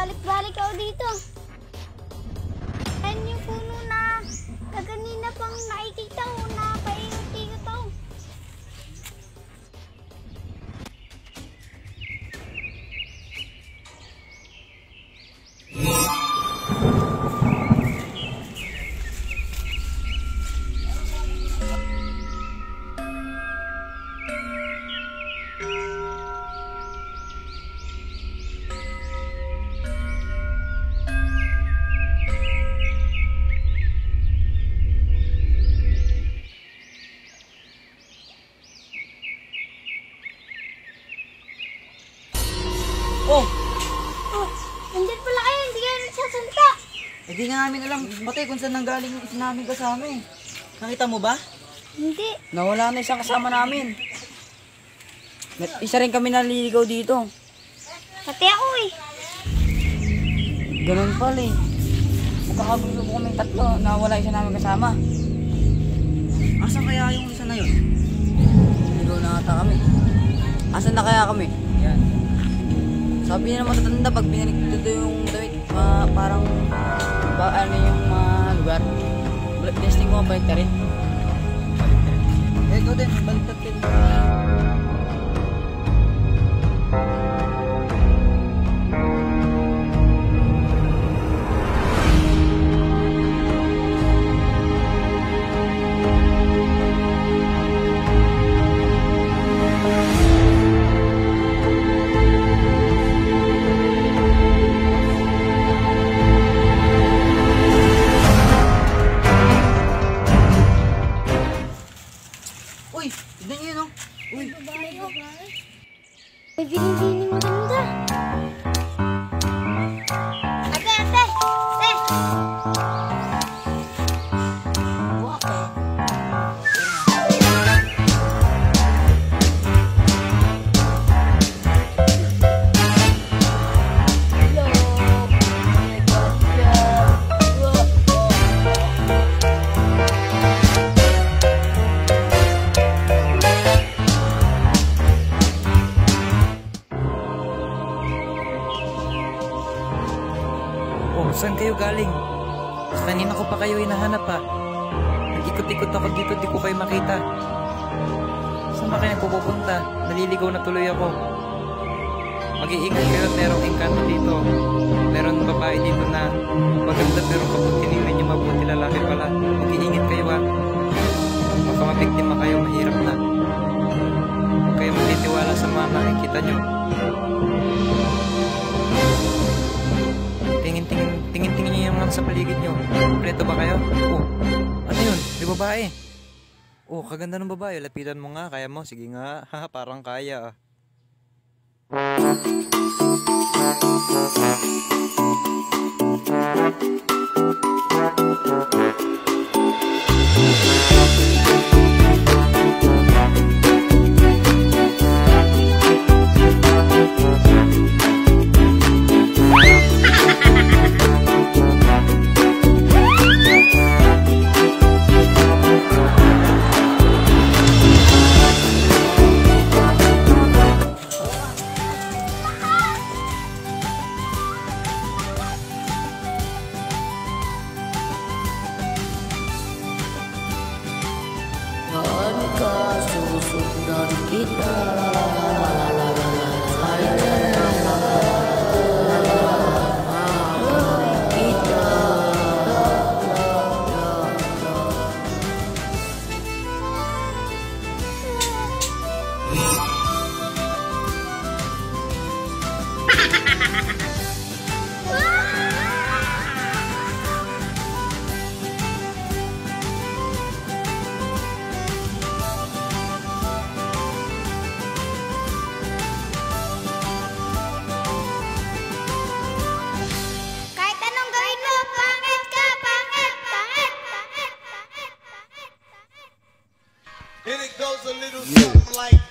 pabalik-balik ako dito. Ayan yung puno na kaganina pang nakikita ko na paikot-ikot ako. Oh! Oh, nandyan pala kayo, hindi kayo nagsasalita. Eh di nga namin alam, pati kung saan nanggaling yung isa namin kasama eh. Nakita mo ba? Hindi. Nawala na isang kasama namin. Isa rin kami naliligaw dito. Pati ako eh. Ganun pala eh. Magkakagulo po kami tatlo, nawala isa namin kasama. Asan kaya yung isa na yun? Naligaw na ata kami. Asan na kaya kami? Yan. Sabi niya naman tatanda pag binalik dito yung damit, parang ano yung mga lugar. Testing mo, balik ka rin. Balik ka rin. Eh, ito din, balik ka rin. Uy, tignan nyo yun oh. Uy, May binibining maganda. Ate, ate! Ate! Oh, saan kayo galing? Kanina ko pa kayo hinahanap ha. Nag-ikot-ikot ako dito, di ko kayo makita. Saan ba kayo pupunta? Naliligaw na tuloy ako. Mag-iingat kayo at merong engkanto dito. Meron babae dito na maganda pero kapag tinignan niyo mabuti lalaki pala. Mag-iingat kayo ha. Baka mabiktima kayo, mahirap na. Huwag kayo matitiwala sa mga nakikita niyo. Tingin-tingin niyo yung mga sa paligid niyo. Kompleto ba kayo? Oh, ano yun? May babae. Oh, kaganda ng babae. Lapitan mo nga. Kaya mo? Sige nga. Haha, parang kaya ah. Haruskah susundan kita? Kahit anong gawin mo, pangit ka, pangit, pangit, pangit, pangit, pangit. And it goes a little something like